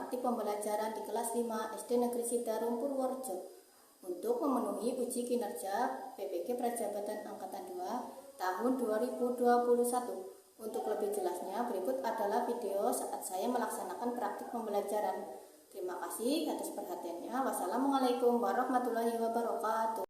praktik pembelajaran di kelas 5 SD Negeri Citarum Purworejo untuk memenuhi uji kinerja PPG Prajabatan Angkatan 2 tahun 2021. Untuk lebih jelasnya, berikut adalah video saat saya melaksanakan praktik pembelajaran. Terima kasih atas perhatiannya. Wassalamualaikum warahmatullahi wabarakatuh.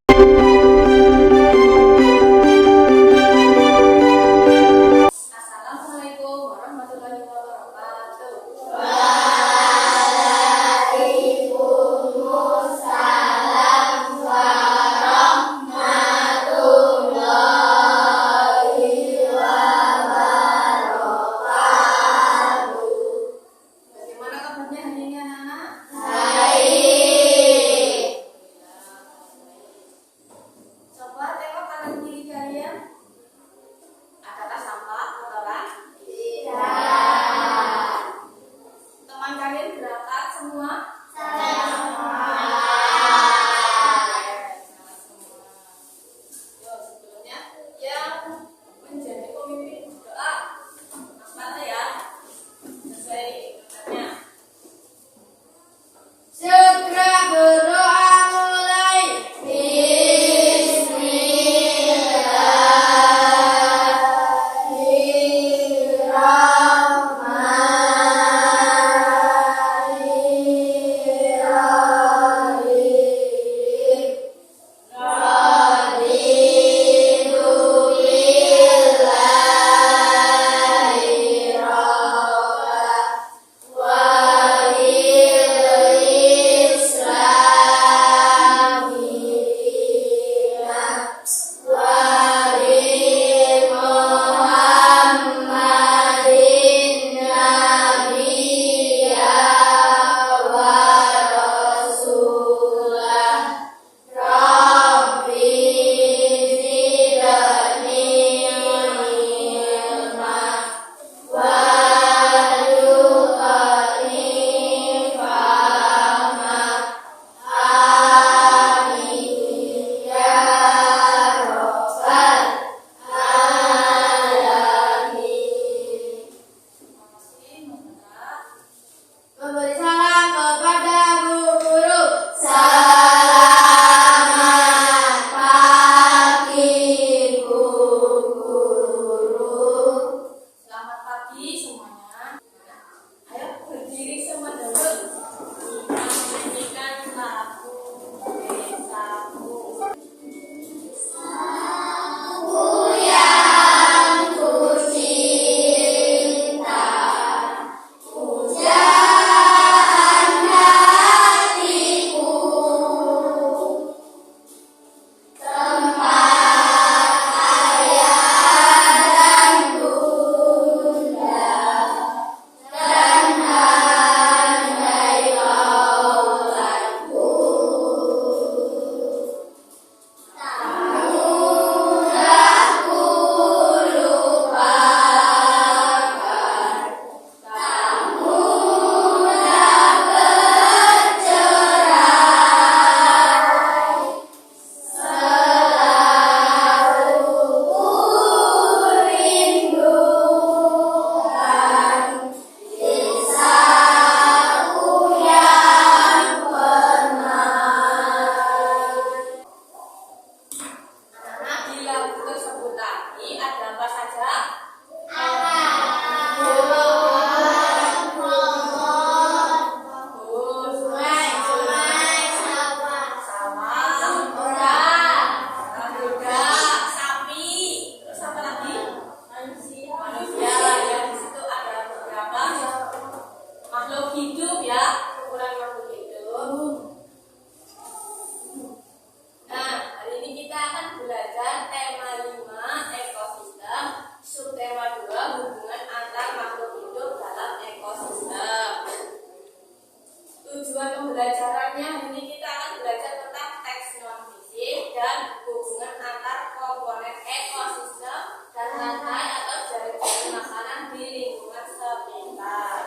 Pembelajarannya hari ini kita akan belajar tentang teks non fisik dan hubungan antar komponen ekosistem dan rantai atau jaring-jaring makanan di lingkungan sekitar.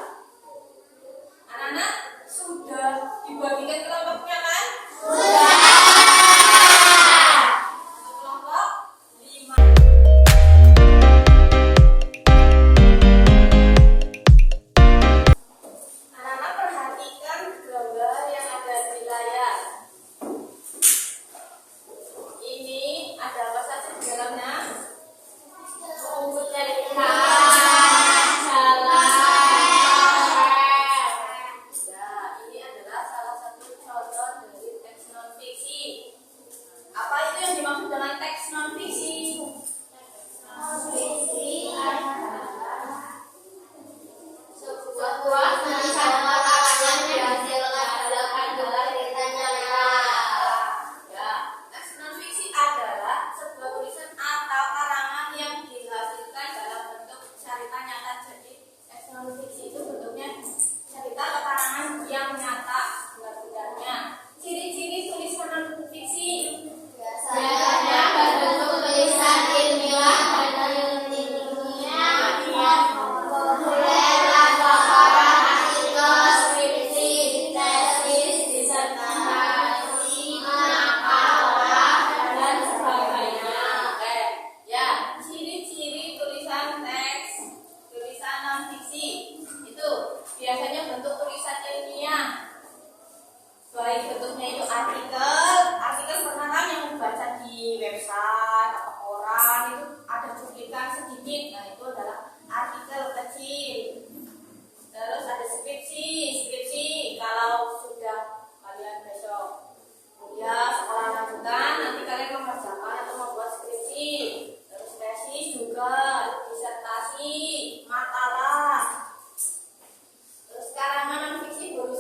Anak-anak sudah dibagikan kelompoknya kan? Sudah. Kelompok 5. Anak-anak perhatikan.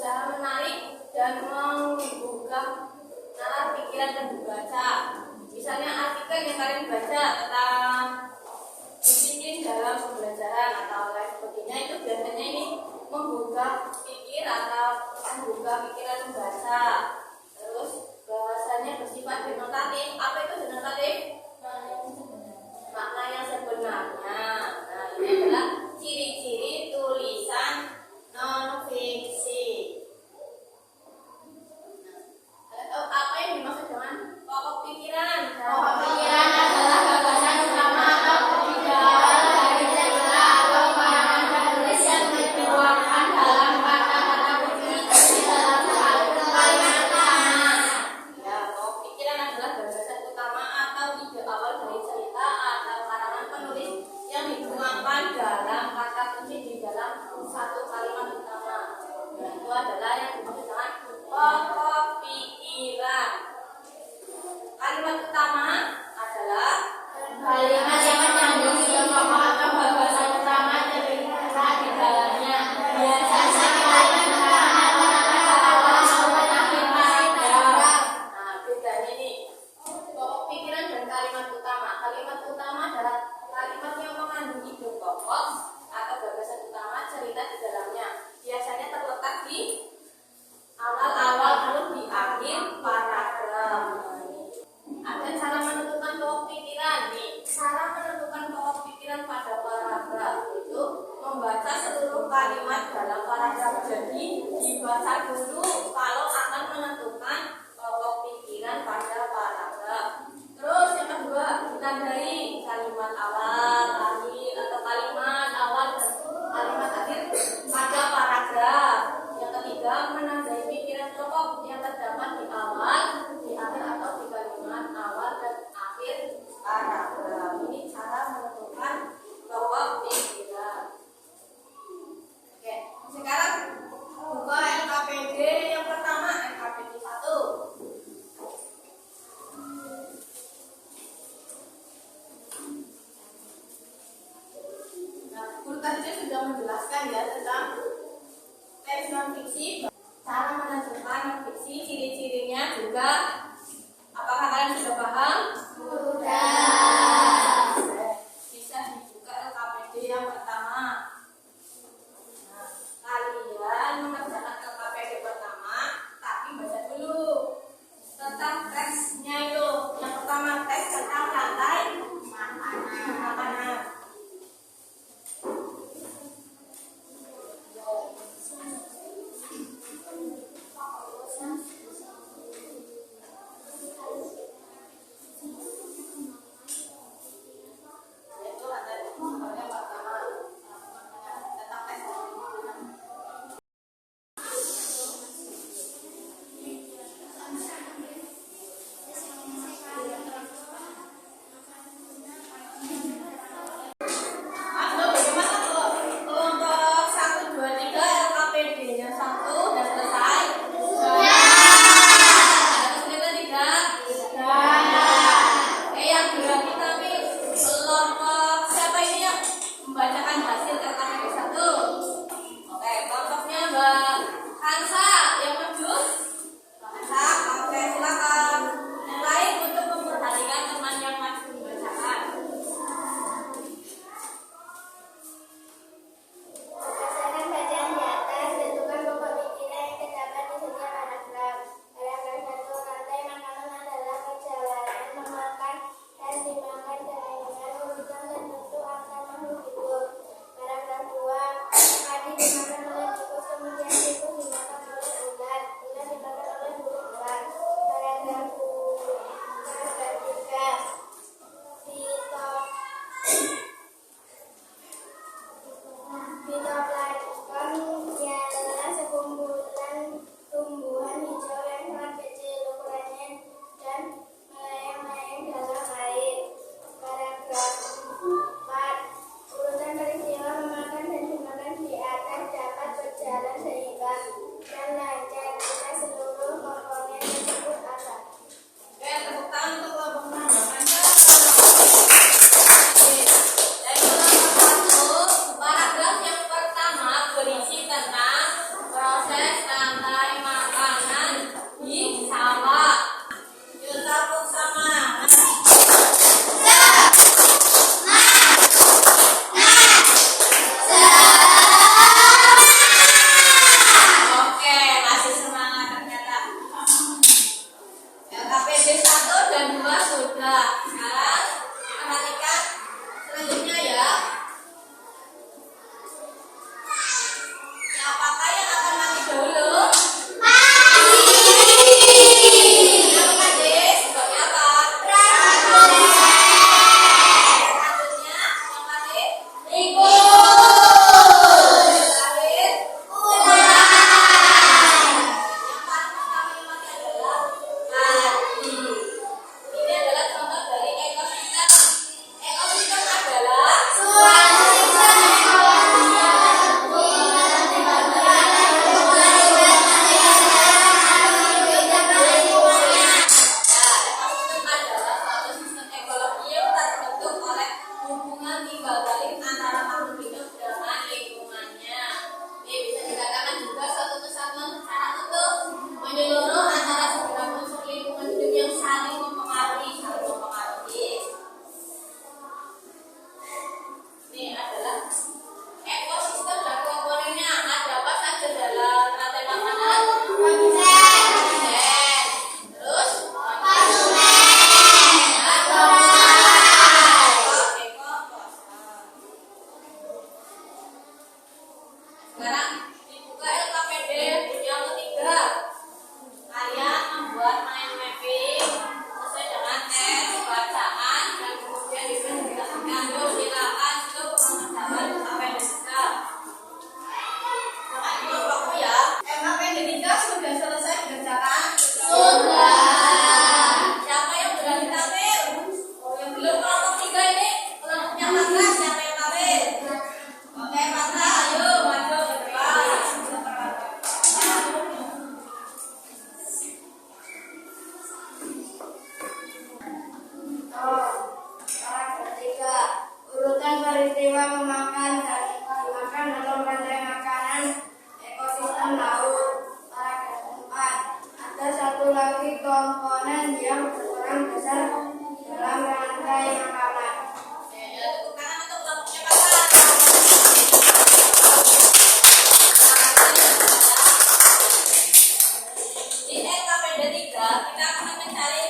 berusaha menarik dan membuka nalar pikiran pembaca. Misalnya artikel yang kalian baca tentang disiplin dalam pembelajaran atau lain sebagainya, itu biasanya ini membuka pikir atau membuka pikiran membaca. Terus bahasanya bersifat denotatif. Apa itu denotatif? Makna yang sebenarnya. Nah, ini adalah ciri-ciri tulisan non fiksi. Nah, tahu apa yang dimaksud dengan pokok pikiran? Pokok pikiran adalah gagasan utama atau pemikiran dari cerita atau pandangan penulis yang dituangkan dalam kata-kata kunci di dalam kalimat utama. Ya, pokok pikiran adalah gagasan utama atau ide awal dari cerita atau karangan penulis yang dituangkan dalam kata kunci di dalam satu kalimat utama. Dan itu adalah yang dimaksud dengan pokok pikiran. Kalimat utama adalah Kalimat yang menyambung ide pokok atau gagasan utama cerita di dalamnya. Biasanya kalimat utama adalah kata awal maupun akhir paragraf. Nah, bedanya nih, pokok pikiran dan kalimat utama. Kalimat utama adalah kalimat yang mengandung ide pokok atau gagasan utama cerita di dalamnya. Biasanya terletak di awal-awal lalu di akhir paragraf. Ada cara menentukan pokok pikiran nih. Cara menentukan pokok pikiran pada paragraf itu membaca seluruh kalimat dalam paragraf. Jadi dibaca dulu kalau akan menentukan pokok pikiran pada paragraf. Terus yang kedua, ditandai kalimat awal, akhir atau kalimat awal dan kalimat akhir pada paragraf. Yang ketiga, menandai pikiran pokok yang terdapat di awal, di akhir atau di kalimat awal dan akhir paragraf. Ini cara menentukan pokok pikiran. Oke, sekarang buka LKPD yang pertama, LKPD 1. Nah, guru tadi sudah menjelaskan ya tentang teks non fiksi, cara menentukan non fiksi, ciri-cirinya juga. Apakah kalian sudah paham? Sudah. Bisa dibuka LKPD yang pertama. Nah, kalian mengerjakan LKPD pertama, tapi baca dulu tentang teksnya itu. Yang pertama, teks tentang rantai makanan. komponen yang berperan besar dalam rantai makanan. Tepuk tangan untuk kelompoknya Kakak. Di LKPD 3 kita akan mencari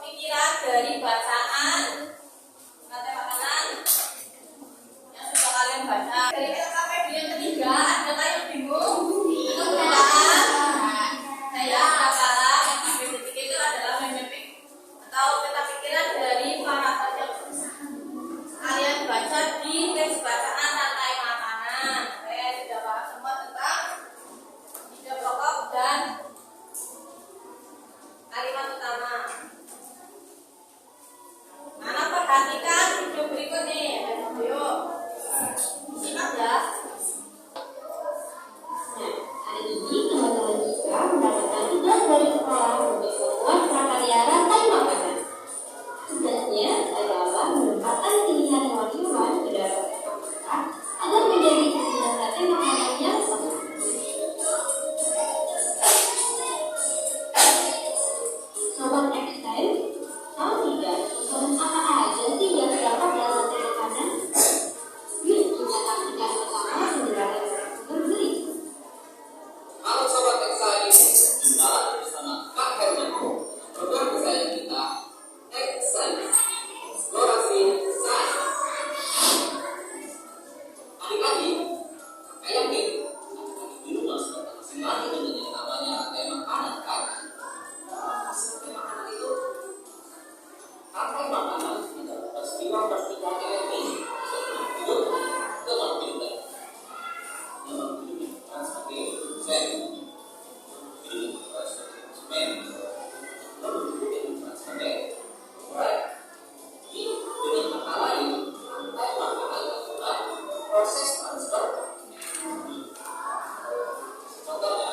pikiran dari bacaan rantai makanan yang sudah kalian baca. Dari LKPD yang ketiga, ada yang bingung? Itu bukan. Saya katakan LKPD 3 itu adalah mapping atau peta pikiran dari paragraf yang kalian baca di teks bacaan rantai makanan. Saya sudah paham semua tentang ide pokok dan kalimat utama. Anak perhatikan video berikut nih. Yuk, simak ya. Nah, hari ini teman-teman kita mendapatkan tugas dari sekolah untuk membuat prakarya rantai makanan. Tugasnya adalah menempatkan pilihan hewan-hewan ke dalam kotak agar menjadi pilihan rantai makanan yang sama. Sobat X-Time, tahu tidak komponen apa aja sih yang terdapat dalam rantai makanan? Yuk kita saksikan bersama penjelasan berberi. Halo sobat Exciting, kita bersama Kak Herman. Program kesayangan kita, Exciting, eksplorasi sains. Adik-adik, saya yakin adik-adik di rumah sudah masing-masing dengan yang namanya rantai makanan kan? Rantai makanan itu, rantai makanan adalah peristiwa perpindahan elemen sebelum hidup ke non-hidup. Yang hidup bukan sebagai sel, hidup bukan sebagai semen, lalu hidup bukan sebagai proyek. Dengan kata lain, rantai makanan adalah proses transfer. Contohnya,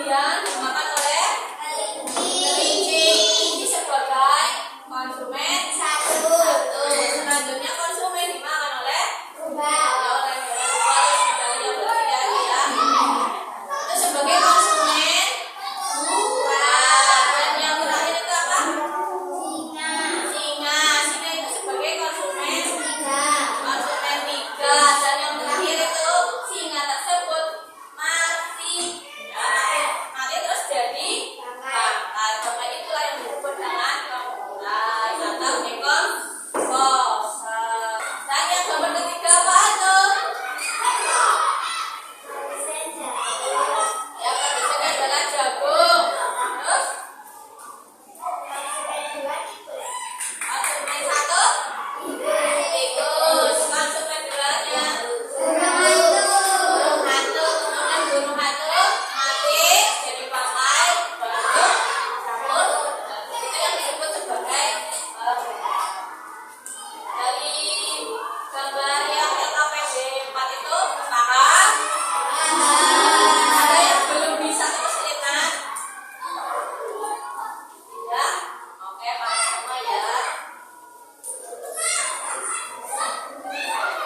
kemudian dimakan oleh kelinci. Kelinci sebagai konsumen satu. Selanjutnya konsumen dimakan oleh rubah. Itu sebagai konsumen dua. Dan yang terakhir itu apa? Singa. Singa itu sebagai konsumen tiga. Dan yang terakhir itu singa tersebut mati. Ya, mati terus jadi bangkai. Bangkai itulah yang disebut dengan bangkai atau dekomposisi. Dan yang gambar ketiga apa tuh? Ya, produsennya adalah jagung. Terus konsumen satu tikus. Konsumen duanya burung hantu. Kemudian burung hantu mati jadi bangkai berbentuk jamur. Itu yang disebut sebagai dari gambar yang LKPD 4 itu paham? Ada yang belum bisa kesulitan? Tidak? Oke, paham semua ya.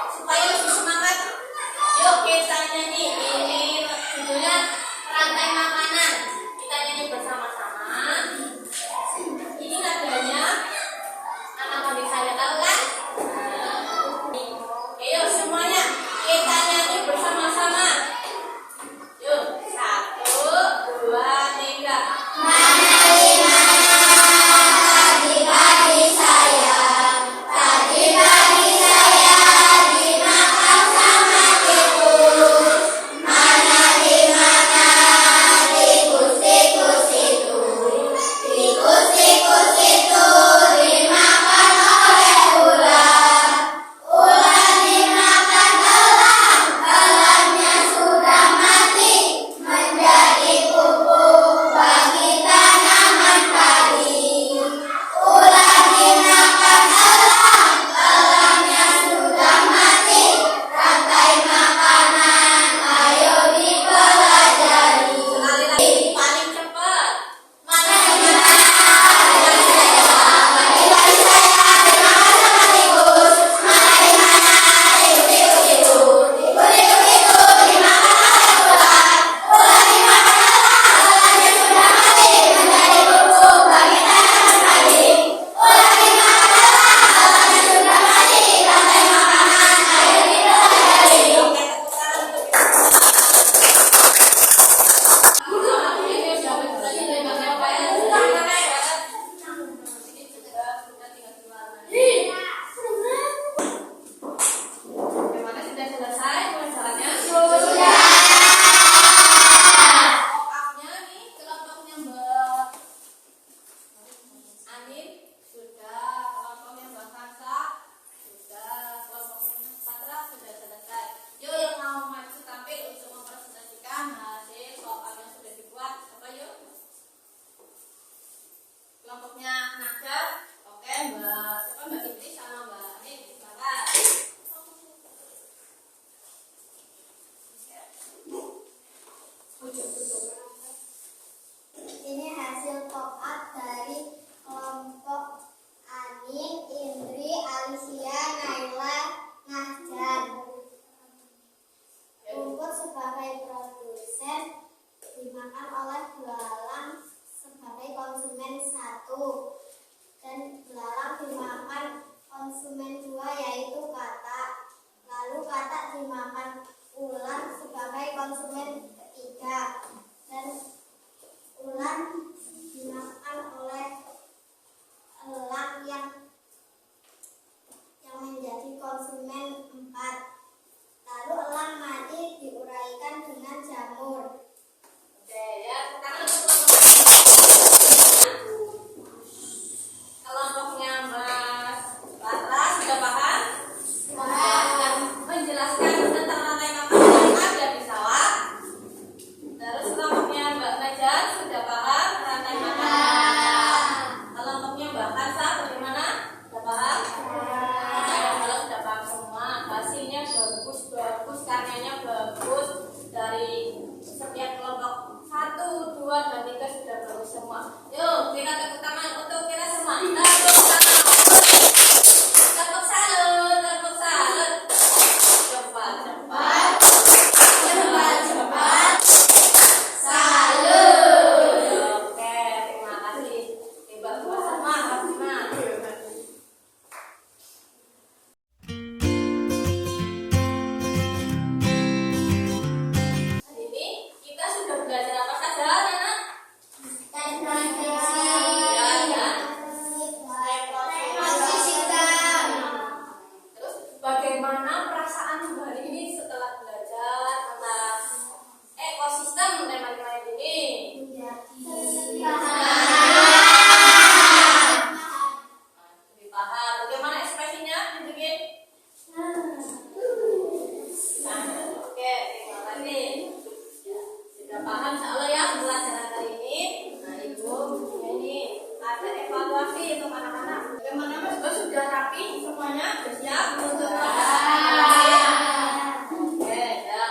Supaya lebih semangat, yuk kita nyanyi. Ini judulnya rantai makanan. Kita nyanyi bersama-sama. Ini nadanya anak-anak saya tahu kan? Ayo semuanya kita nyanyi bersama-sama. Yuk, 1, 2, 3. Sekali lagi paling cepat. Bagaimana sudah selesai pelajarannya? Pokoknya nih kelompoknya Mbak Anin sudah, kelompoknya Mbak Kansa sudah, kelompoknya Mbak Patra sudah selesai. Yuk yang mau maju tampil untuk mempresentasikan hasil soal yang sudah dibuat. Apa yuk? Kelompoknya Naga. Oke Mbak, siapa Mbak Fitri sama Mbak Anin? Silakan. Ini hasil top up dari kelompok Anin, Indri, Alicia, Naila, Nahjan. Rumput sebagai produsen dimakan oleh belalang sebagai konsumen satu, dan belalang dimakan konsumen dua yaitu katak. Lalu katak dimakan ular sebagai konsumen ketiga, dan ular dimakan oleh elang yang menjadi konsumen 4. Lalu elang mati diuraikan dengan jamur. Oke, ya, tangan untuk kelompok. Kelompoknya Mas Patra sudah paham? Sudah menjelaskan tentang rantai makanan yang ada di sawah. Terus kelompoknya Mbak Najar sudah paham rantai makanan. Kelompoknya Mbak Kansa bagaimana? Sudah paham? Nah, kalau sudah paham semua, hasilnya bagus, karyanya bagus dari setiap kelompok 1, 2, dan 3 sudah bagus semua. Yuk, kita tepuk tangan untuk kita semua. Tepuk tangan. Tepuk salut, tepuk salut. Cepat, cepat. Cepat, cepat. Salut. Oke, terima kasih. Hebat sama, Fatimah. Hari ini kita sudah belajar apa saja, anak-anak? Terus bagaimana perasaan hari ini setelah belajar tentang ekosistem tema-tema ini? Lebih paham. Bagaimana ekspresinya? Dibikin? Oke, terima kasih. Sudah paham insya Allah ya pelajaran kali ini. Nah, Ibu ini ada evaluasi untuk anak-anak. Bagaimana Mas? Sudah rapi semuanya? Sudah siap untuk Oke, ya.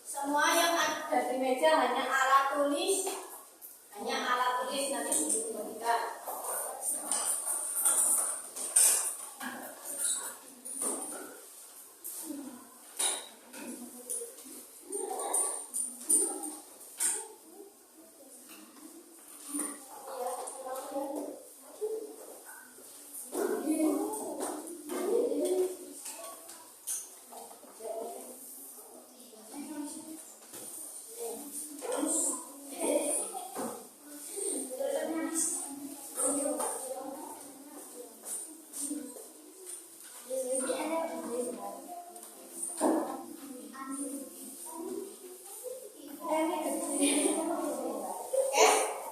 Semua yang ada di meja hanya alat tulis. Hanya alat tulis nanti dibagikan.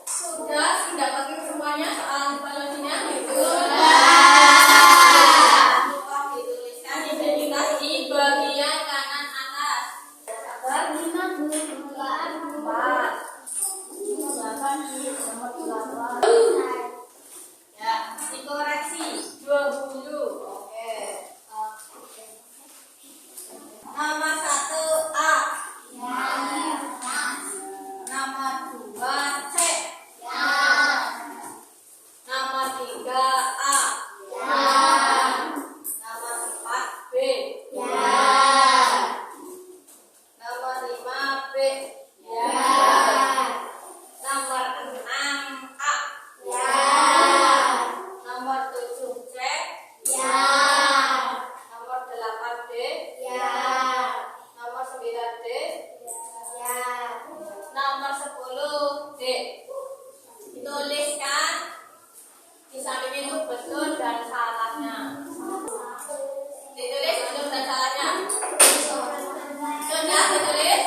Sudah didapatkan semuanya soal evaluasinya? Lupa dituliskan identitas di bagian kanan atas. Sabar. 4. Ya, dikoreksi 20. Oke. Nama 1 A. Nama 2 C. Nama 3 A. Nama 4 B. Nama 5 B. Nomor 6 A. Nomor 7 C. Nomor 8 D. Nomor 9 D. Nomor 10 D. Dituliskan di samping itu betul dan salahnya. Ditulis betul dan salahnya. Sudah ditulis?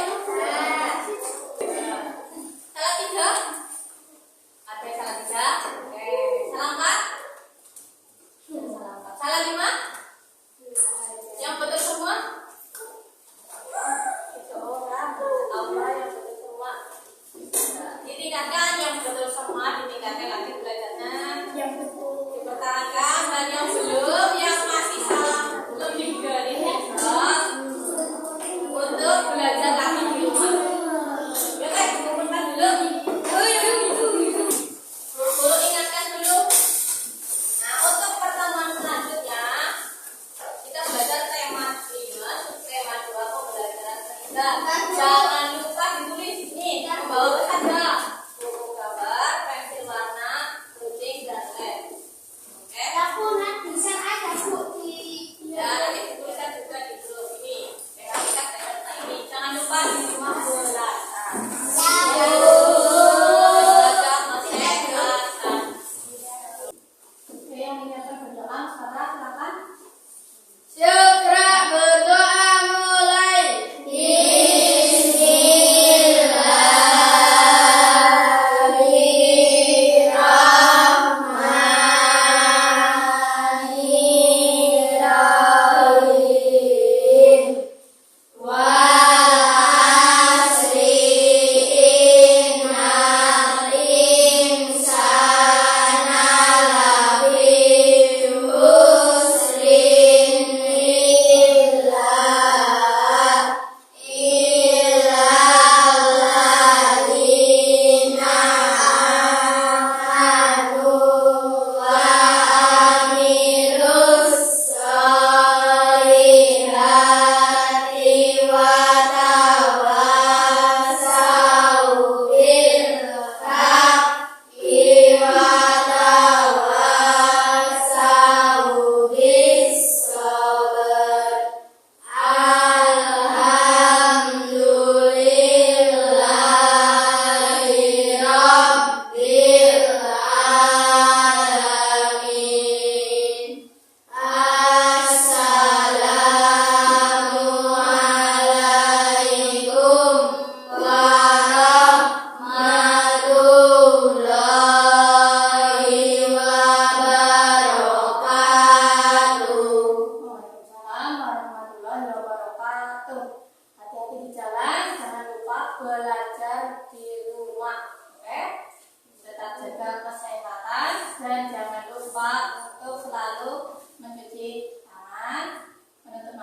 Salah 3? Ada yang salah 3? Oke. Salah 4? Salah 4. Salah 5? Yang betul semua? Itu orang. Apa yang betul semua? Ditingkatkan yang betul semua, ditingkatkan lagi belajarnya. Dipertahankan dan yang belum, yang masih salah lebih dari hebat untuk belajar lagi di rumah. Ya kan, kumpulkan dulu. Guru ingatkan dulu. Nah, untuk pertemuan selanjutnya kita belajar tema 5, tema 2 pembelajaran sehingga jangan lupa ditulis nih, membawa saja buku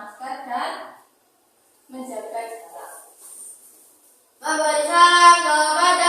masker dan menjaga jarak. Memberi salam kepada